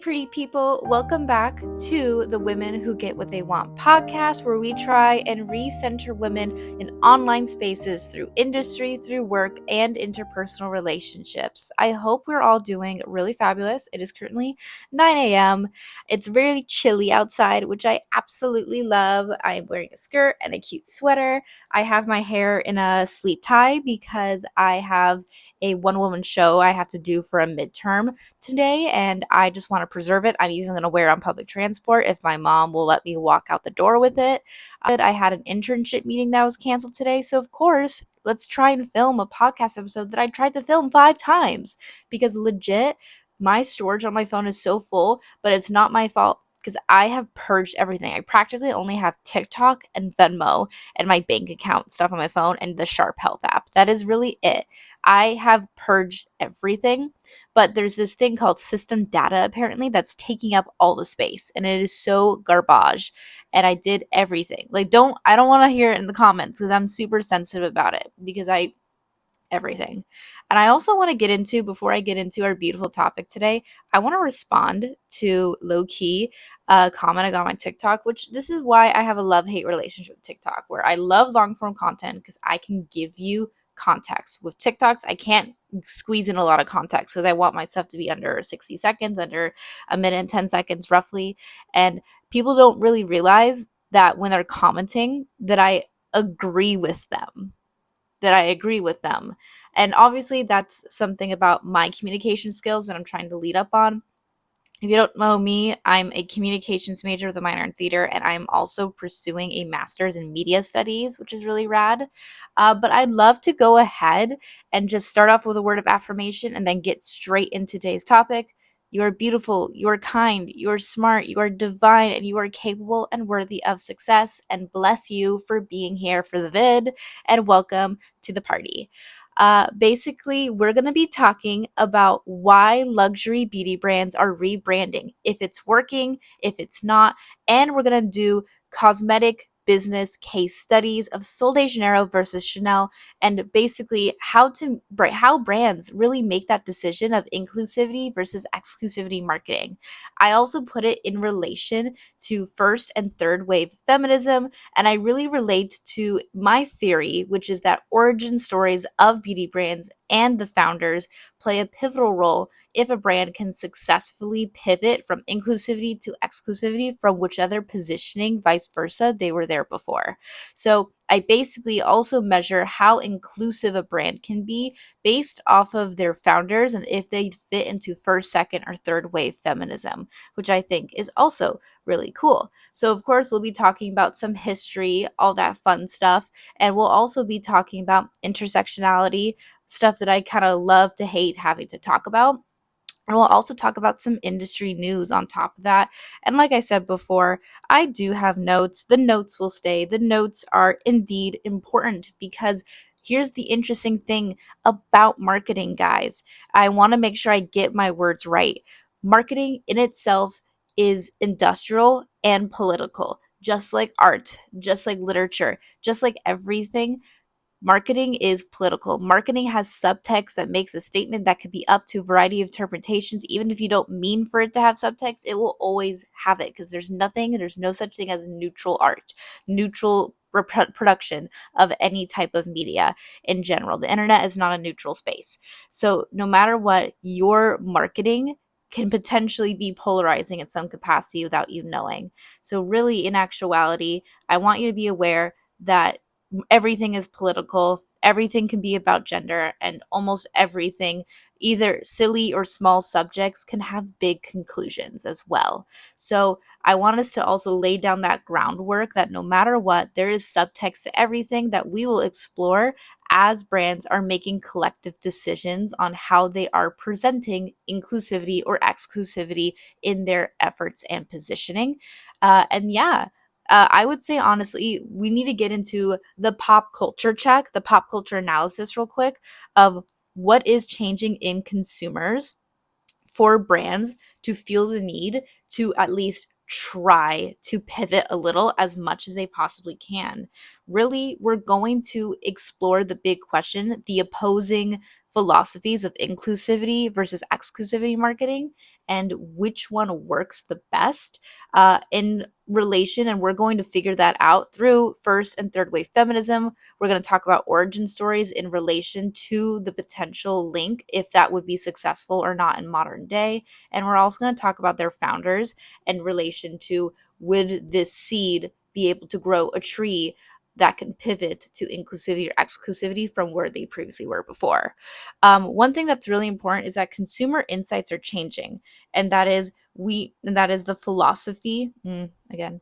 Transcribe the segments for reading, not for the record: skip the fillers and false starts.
pretty people. Welcome back to the Women Who Get What They Want podcast, where we try and recenter women in online spaces through industry, through work, and interpersonal relationships. I hope we're all doing really fabulous. It is currently 9 a.m. It's really chilly outside, which I absolutely love. I'm wearing a skirt and a cute sweater. I have my hair in a sleep tie because I have a one-woman show I have to do for a midterm today, and I just want to preserve it. I'm even going to wear it on public transport if my mom will let me walk out the door with it. I had an internship meeting that was canceled today, so of course, let's try and film a podcast episode that I tried to film 5 times because legit, my storage on my phone is so full, but it's not my fault because I have purged everything. I practically only have TikTok and Venmo and my bank account stuff on my phone and the Sharp Health app. That is really it. I have purged everything, but there's this thing called system data apparently that's taking up all the space, and it is so garbage. And I did everything. I don't want to hear it in the comments because I'm super sensitive about it because I everything. And I also want to get into, before I get into our beautiful topic today, I want to respond to low key a comment I got on my TikTok, which this is why I have a love-hate relationship with TikTok, where I love long-form content because I can give you context. With TikToks, I can't squeeze in a lot of context because I want my stuff to be under 60 seconds, under a minute and 10 seconds roughly. And people don't really realize that when they're commenting that I agree with them And obviously, that's something about my communication skills that I'm trying to lead up on. If you don't know me, I'm a communications major with a minor in theater, and I'm also pursuing a master's in media studies, which is really rad. But I'd love to go ahead and just start off with a word of affirmation and then get straight into today's topic. You are beautiful, you are kind, you are smart, you are divine, and you are capable and worthy of success. And bless you for being here for the vid, and welcome to the party. Basically, we're going to be talking about why luxury beauty brands are rebranding, if it's working, if it's not, and we're going to do cosmetic business case studies of Sol de Janeiro versus Chanel, and basically how brands really make that decision of inclusivity versus exclusivity marketing. I also put it in relation to first and third wave feminism, and I really relate to my theory, which is that origin stories of beauty brands and the founders play a pivotal role if a brand can successfully pivot from inclusivity to exclusivity from whichever positioning, vice versa, they were there before. So I basically also measure how inclusive a brand can be based off of their founders and if they fit into first, second, or third wave feminism, which I think is also really cool. So, of course, we'll be talking about some history, all that fun stuff, and we'll also be talking about intersectionality, stuff that I kind of love to hate having to talk about. And we'll also talk about some industry news on top of that. And like I said before, I do have notes. The notes will stay. The notes are indeed important because here's the interesting thing about marketing, guys. I want to make sure I get my words right. Marketing in itself is industrial and political, just like art, just like literature, just like everything. Marketing is political. Marketing has subtext that makes a statement that could be up to a variety of interpretations. Even if you don't mean for it to have subtext, it will always have it because there's no such thing as neutral art, neutral production of any type of media in general. The internet is not a neutral space. So no matter what, your marketing can potentially be polarizing in some capacity without you knowing. So really, in actuality, I want you to be aware that everything is political, everything can be about gender, and almost everything, either silly or small subjects, can have big conclusions as well. So I want us to also lay down that groundwork that no matter what, there is subtext to everything that we will explore as brands are making collective decisions on how they are presenting inclusivity or exclusivity in their efforts and positioning. I would say, honestly, we need to get into the pop culture check, the pop culture analysis, real quick, of what is changing in consumers for brands to feel the need to at least try to pivot a little as much as they possibly can, really we're going to explore the big question, the opposing philosophies of inclusivity versus exclusivity marketing, and which one works the best in relation. And we're going to figure that out through first and third wave feminism. We're going to talk about origin stories in relation to the potential link, if that would be successful or not in modern day. And we're also going to talk about their founders in relation to, would this seed be able to grow a tree that can pivot to inclusivity or exclusivity from where they previously were before. One thing that's really important is that consumer insights are changing, and that is the philosophy. Again,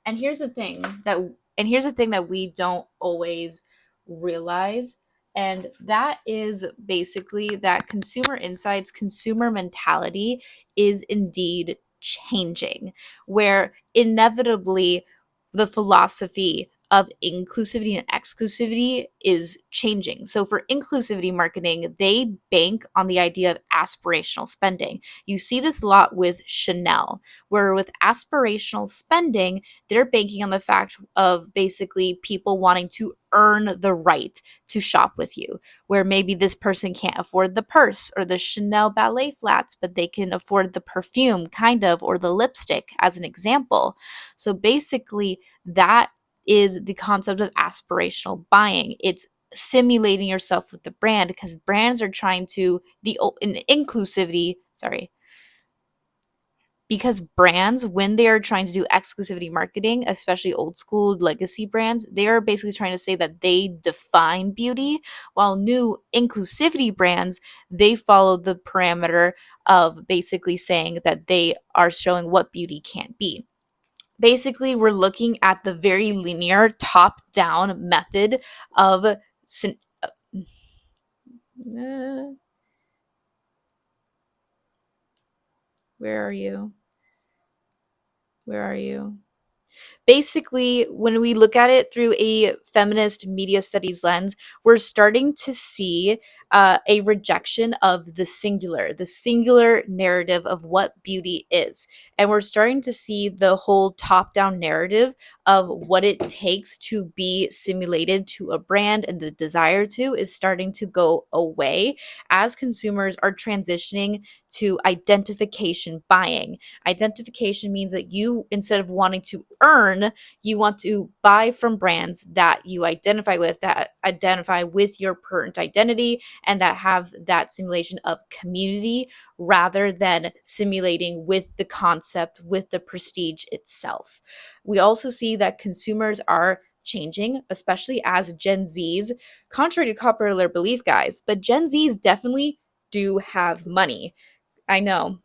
and here's the thing that we don't always realize, and that is basically that consumer insights, consumer mentality is indeed changing, where inevitably the philosophy of inclusivity and exclusivity is changing. So for inclusivity marketing, they bank on the idea of aspirational spending. You see this a lot with Chanel, where with aspirational spending, they're banking on the fact of basically people wanting to earn the right to shop with you, where maybe this person can't afford the purse or the Chanel ballet flats, but they can afford the perfume, kind of, or the lipstick, as an example. So basically, that is the concept of aspirational buying. It's simulating yourself with the brand, because brands are trying to, the in inclusivity, sorry, because brands, when they are trying to do exclusivity marketing, especially old school legacy brands, they are basically trying to say that they define beauty, while new inclusivity brands, they follow the parameter of basically saying that they are showing what beauty can be. Basically, we're looking at the very linear top down method of uh, where are you, where are you? Basically, when we look at it through a feminist media studies lens, we're starting to see a rejection of the singular narrative of what beauty is. And we're starting to see the whole top down narrative of what it takes to be simulated to a brand, and the desire to is starting to go away as consumers are transitioning to identification buying. Identification means that you, instead of wanting to earn, you want to buy from brands that you identify with, that identify with your current identity, and that have that simulation of community rather than simulating with the concept, with the prestige itself. We also see that consumers are changing, especially as Gen Zs, contrary to popular belief, guys, but Gen Zs definitely do have money. I know,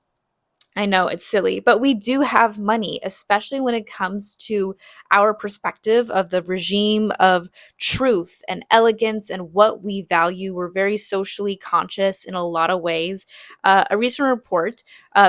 I know it's silly, but we do have money, especially when it comes to our perspective of the regime of truth and elegance and what we value. We're very socially conscious in a lot of ways. A recent report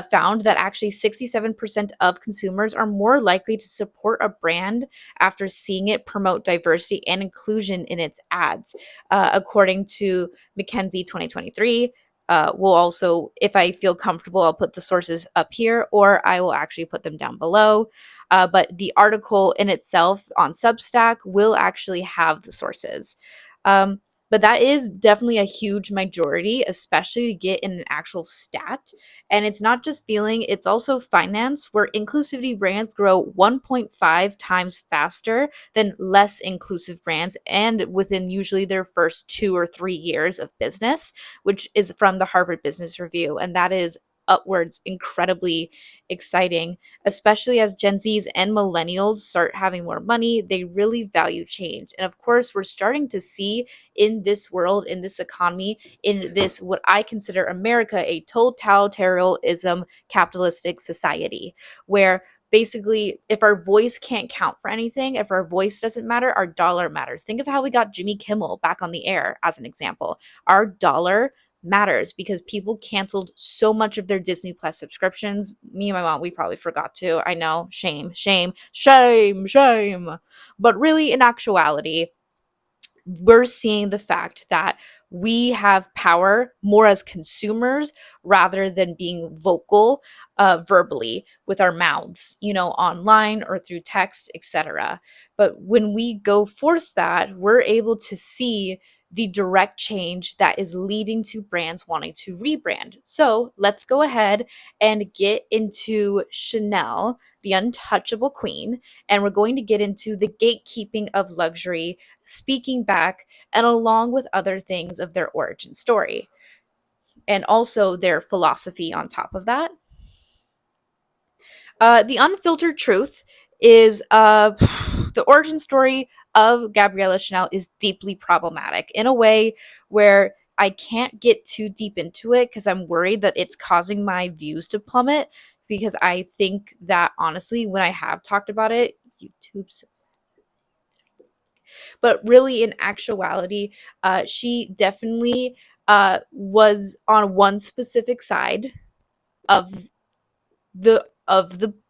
found that actually 67% of consumers are more likely to support a brand after seeing it promote diversity and inclusion in its ads, according to McKinsey 2023. We'll also, if I feel comfortable, I'll put the sources up here, or I will actually put them down below. But the article in itself on Substack will actually have the sources. But that is definitely a huge majority, especially to get in an actual stat. And it's not just feeling, it's also finance, where inclusivity brands grow 1.5 times faster than less inclusive brands, and within usually their first 2 or 3 years of business, which is from the Harvard Business Review. And that is upwards incredibly exciting, especially as Gen Zs and millennials start having more money. They really value change. And of course, we're starting to see in this world, in this economy, in this, what I consider America, a totalitarianism capitalistic society, where basically, if our voice can't count for anything, if our voice doesn't matter, our dollar matters. Think of how we got Jimmy Kimmel back on the air as an example. Our dollar matters because people canceled so much of their Disney Plus subscriptions. Me and my mom, we probably forgot to. I know, shame, shame, shame, shame. But really, in actuality, we're seeing the fact that we have power more as consumers rather than being vocal verbally with our mouths, online or through text, etc. But when we go forth that, we're able to see the direct change that is leading to brands wanting to rebrand. So let's go ahead and get into Chanel, the untouchable queen, and we're going to get into the gatekeeping of luxury, speaking back, and along with other things of their origin story, and also their philosophy on top of that. The unfiltered truth is the origin story of Gabriella Chanel is deeply problematic in a way where I can't get too deep into it because I'm worried that it's causing my views to plummet. Because I think that honestly, when I have talked about it, YouTube's, but really in actuality, she definitely was on one specific side of the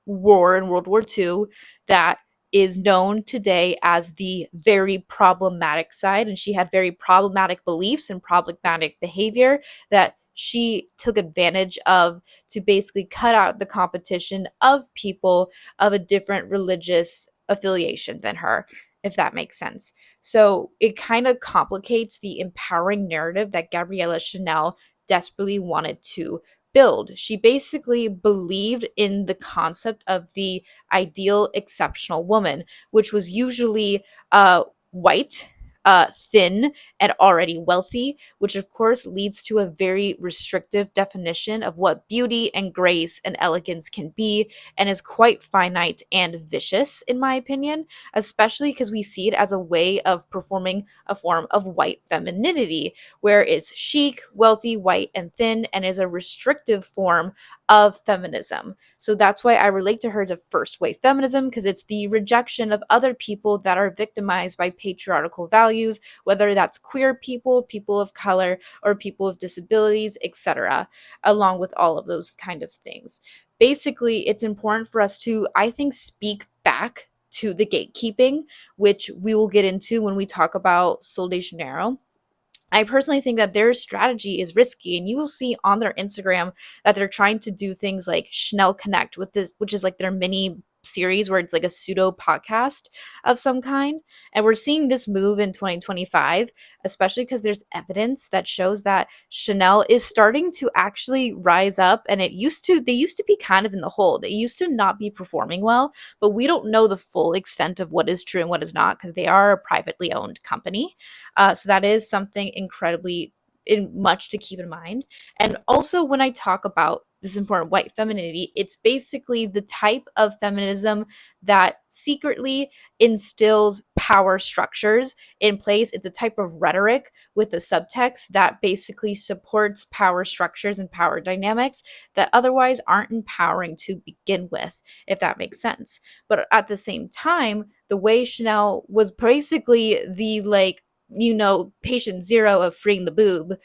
war in World War II that is known today as the very problematic side. And she had very problematic beliefs and problematic behavior that she took advantage of to basically cut out the competition of people of a different religious affiliation than her, if that makes sense. So it kind of complicates the empowering narrative that Gabriella Chanel desperately wanted to build. She basically believed in the concept of the ideal exceptional woman, which was usually white, thin, and already wealthy, which of course leads to a very restrictive definition of what beauty and grace and elegance can be, and is quite finite and vicious, in my opinion, especially because we see it as a way of performing a form of white femininity where it's chic, wealthy, white, and thin, and is a restrictive form of feminism. So that's why I relate to her to first wave feminism, because it's the rejection of other people that are victimized by patriarchal values, whether that's queer people, people of color, or people with disabilities, etc., along with all of those kind of things. Basically, it's important for us to, I think, speak back to the gatekeeping, which we will get into when we talk about Sol de Janeiro. I personally think that their strategy is risky, and you will see on their Instagram that they're trying to do things like Chanel Connect with this, which is like their mini series where it's like a pseudo podcast of some kind. And we're seeing this move in 2025, especially because there's evidence that shows that Chanel is starting to actually rise up. And they used to be kind of in the hole. They used to not be performing well, but we don't know the full extent of what is true and what is not because they are a privately owned company. So that is something incredibly much to keep in mind. And also, when I talk about this important white femininity, it's basically the type of feminism that secretly instills power structures in place. It's a type of rhetoric with the subtext that basically supports power structures and power dynamics that otherwise aren't empowering to begin with, if that makes sense. But at the same time, the way Chanel was basically the patient zero of freeing the boob,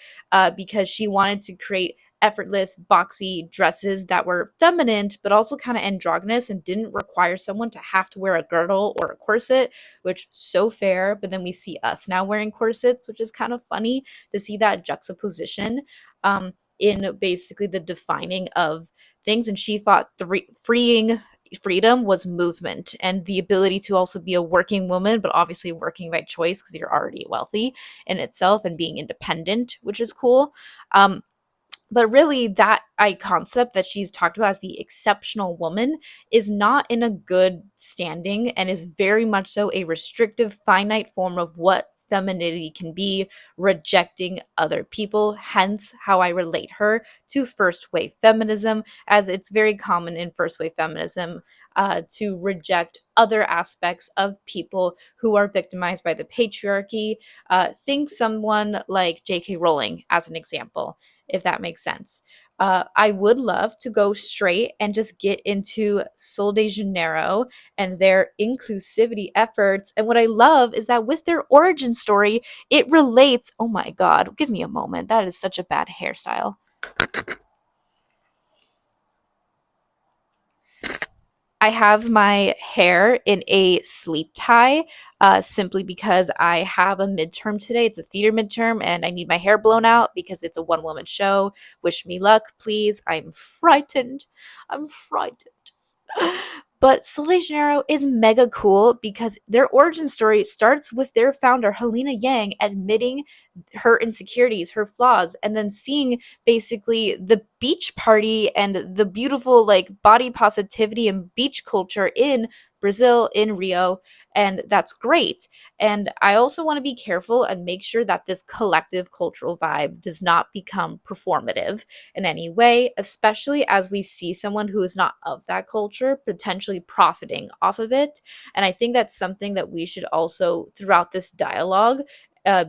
because she wanted to create effortless, boxy dresses that were feminine, but also kind of androgynous and didn't require someone to have to wear a girdle or a corset, which so fair. But then we see us now wearing corsets, which is kind of funny to see that juxtaposition in basically the defining of things. And she thought freeing freedom was movement and the ability to also be a working woman, but obviously working by choice because you're already wealthy in itself and being independent, which is cool. But really, that concept that she's talked about as the exceptional woman is not in a good standing and is very much so a restrictive, finite form of what femininity can be, rejecting other people. Hence, how I relate her to first wave feminism, as it's very common in first wave feminism to reject other aspects of people who are victimized by the patriarchy. Think someone like J.K. Rowling as an example, if that makes sense. I would love to go straight and just get into Sol de Janeiro and their inclusivity efforts. And what I love is that with their origin story, it relates. Oh my God, give me a moment. That is such a bad hairstyle. I have my hair in a sleep tie, simply because I have a midterm today. It's a theater midterm, and I need my hair blown out because it's a one woman show. Wish me luck, please. I'm frightened. I'm frightened. But Sol de Janeiro is mega cool because their origin story starts with their founder, Helena Yang, admitting her insecurities, her flaws, and then seeing basically the beach party and the beautiful like body positivity and beach culture in Brazil, in Rio. And that's great. And I also want to be careful and make sure that this collective cultural vibe does not become performative in any way, especially as we see someone who is not of that culture potentially profiting off of it. And I think that's something that we should also, throughout this dialogue,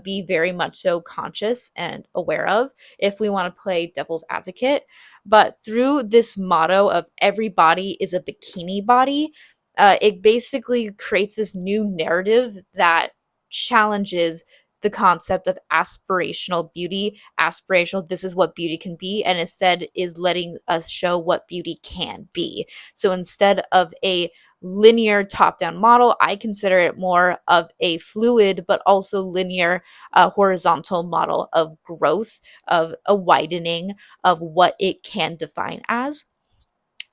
be very much so conscious and aware of if we want to play devil's advocate. But through this motto of every body is a bikini body, it basically creates this new narrative that challenges the concept of aspirational beauty, aspirational, this is what beauty can be, and instead is letting us show what beauty can be. So instead of a linear top down model, I consider it more of a fluid but also linear horizontal model of growth, of a widening of what it can define as.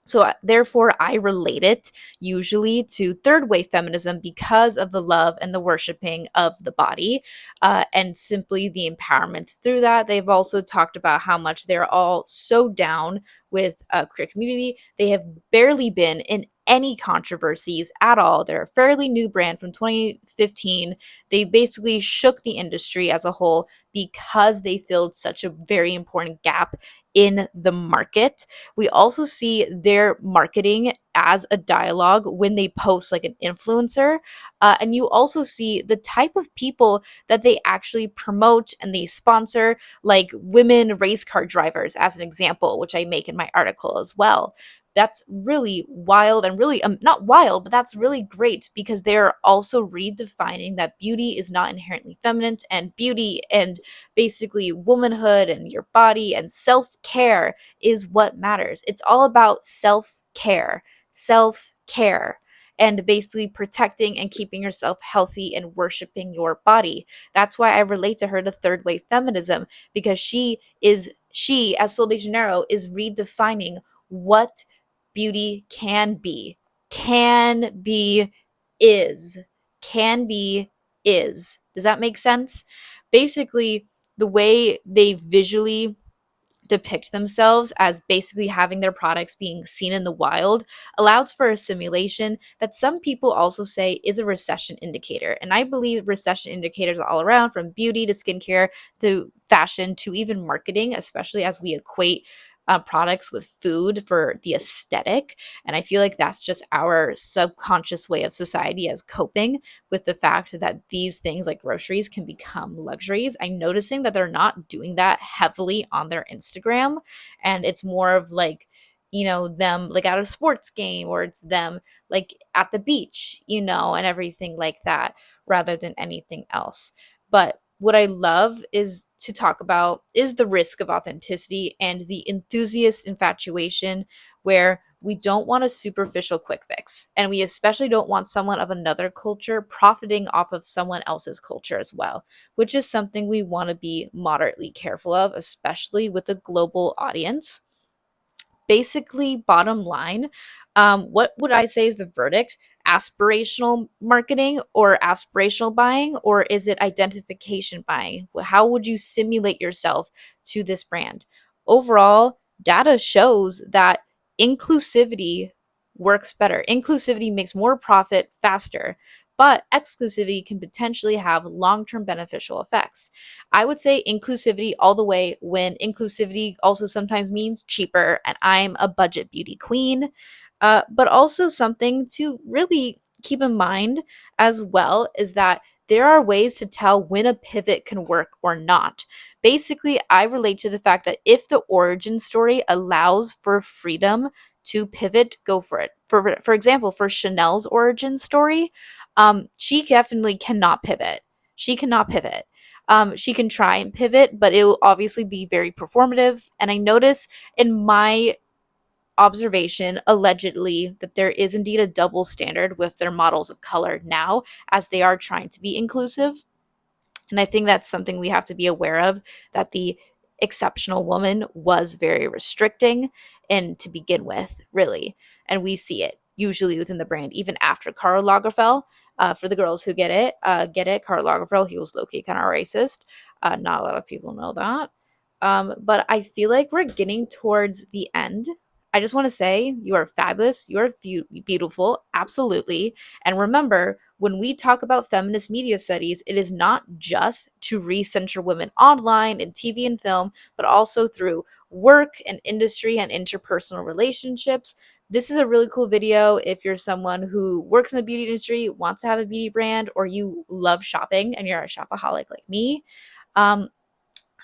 So, therefore, I relate it usually to third wave feminism because of the love and the worshiping of the body, and simply the empowerment through that. They've also talked about how much they're all so down with queer community. They have barely been in any controversies at all. They're a fairly new brand from 2015. They basically shook the industry as a whole because they filled such a very important gap in the market. We also see their marketing as a dialogue when they post like an influencer. And you also see the type of people that they actually promote and they sponsor, like women race car drivers, as an example, which I make in my article as well. That's really wild and really, not wild, but that's really great because they're also redefining that beauty is not inherently feminine, and beauty and basically womanhood and your body and self care is what matters. It's all about self care, and basically protecting and keeping yourself healthy and worshiping your body. That's why I relate to her to third wave feminism, because she, as Sol de Janeiro, is redefining what beauty can be. Can be is. Can be is. Does that make sense? Basically, the way they visually depict themselves as basically having their products being seen in the wild allows for a simulation that some people also say is a recession indicator. And I believe recession indicators all around, from beauty to skincare to fashion to even marketing, especially as we equate products with food for the aesthetic. And I feel like that's just our subconscious way of society as coping with the fact that these things like groceries can become luxuries. I'm noticing that they're not doing that heavily on their Instagram. And it's more of like, them like at a sports game, or it's them like at the beach, and everything like that, rather than anything else. But what I love is to talk about is the risk of authenticity and the enthusiast infatuation, where we don't want a superficial quick fix. And we especially don't want someone of another culture profiting off of someone else's culture as well, which is something we want to be moderately careful of, especially with a global audience. Basically, bottom line, what would I say is the verdict? Aspirational marketing or aspirational buying, or is it identification buying? How would you simulate yourself to this brand? Overall, data shows that inclusivity works better. Inclusivity makes more profit faster, but exclusivity can potentially have long term beneficial effects. I would say inclusivity all the way, when inclusivity also sometimes means cheaper, and I'm a budget beauty queen. But also, something to really keep in mind as well is that there are ways to tell when a pivot can work or not. Basically, I relate to the fact that if the origin story allows for freedom to pivot, go for it. For example, for Chanel's origin story, she definitely cannot pivot. She cannot pivot. She can try and pivot, but it will obviously be very performative. And I notice in my observation, allegedly, that there is indeed a double standard with their models of color now, as they are trying to be inclusive. And I think that's something we have to be aware of, that the exceptional woman was very restricting and to begin with, really. And we see it usually within the brand, even after Karl Lagerfeld. For the girls who get it. Karl Lagerfeld, he was low-key kind of racist. Not a lot of people know that. But I feel like we're getting towards the end. I just want to say you are fabulous. You are beautiful. Absolutely. And remember, when we talk about feminist media studies, it is not just to recenter women online in TV and film, but also through work and industry and interpersonal relationships. This is a really cool video if you're someone who works in the beauty industry, wants to have a beauty brand, or you love shopping and you're a shopaholic like me. Um,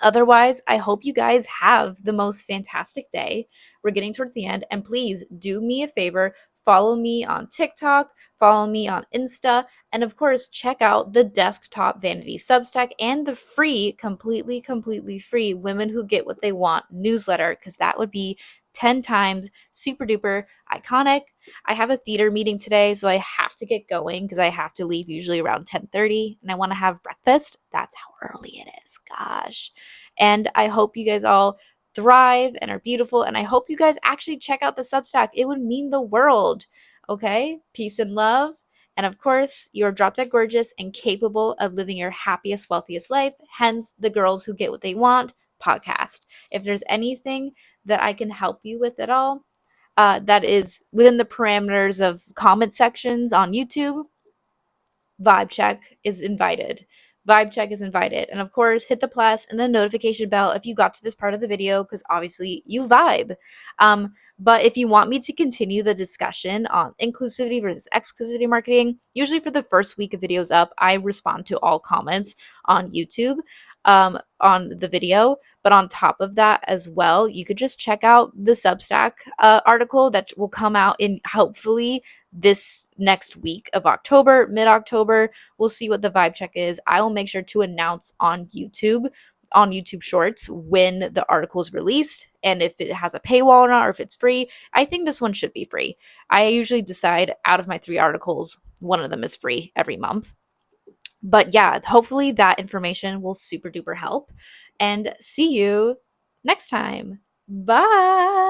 Otherwise, I hope you guys have the most fantastic day. We're getting towards the end, and please do me a favor. Follow me on TikTok, follow me on Insta, and of course, check out the Desktop Vanity Substack and the free, completely free Women Who Get What They Want newsletter, because that would be 10 times super duper iconic. I have a theater meeting today, so I have to get going because I have to leave usually around 10:30, and I want to have breakfast. That's how early it is. Gosh. And I hope you guys all thrive and are beautiful. And I hope you guys actually check out the Substack. It would mean the world. Okay? Peace and love. And of course, you're drop dead gorgeous and capable of living your happiest, wealthiest life. Hence, the Girls Who Get What They Want podcast. If there's anything that I can help you with at all, that is within the parameters of comment sections on YouTube, Vibe check is invited. Vibe check is invited. And of course, hit the plus and the notification bell if you got to this part of the video, because obviously you vibe. But if you want me to continue the discussion on inclusivity versus exclusivity marketing, usually for the first week of videos up, I respond to all comments on YouTube on the video. But on top of that as well, you could just check out the Substack article that will come out in hopefully this next week of October, mid-October. We'll see what the vibe check is. I will make sure to announce on YouTube Shorts when the article is released and if it has a paywall or not, or if it's free. I think this one should be free. I usually decide out of my 3 articles, one of them is free every month. But yeah, hopefully that information will super duper help. And see you next time. Bye.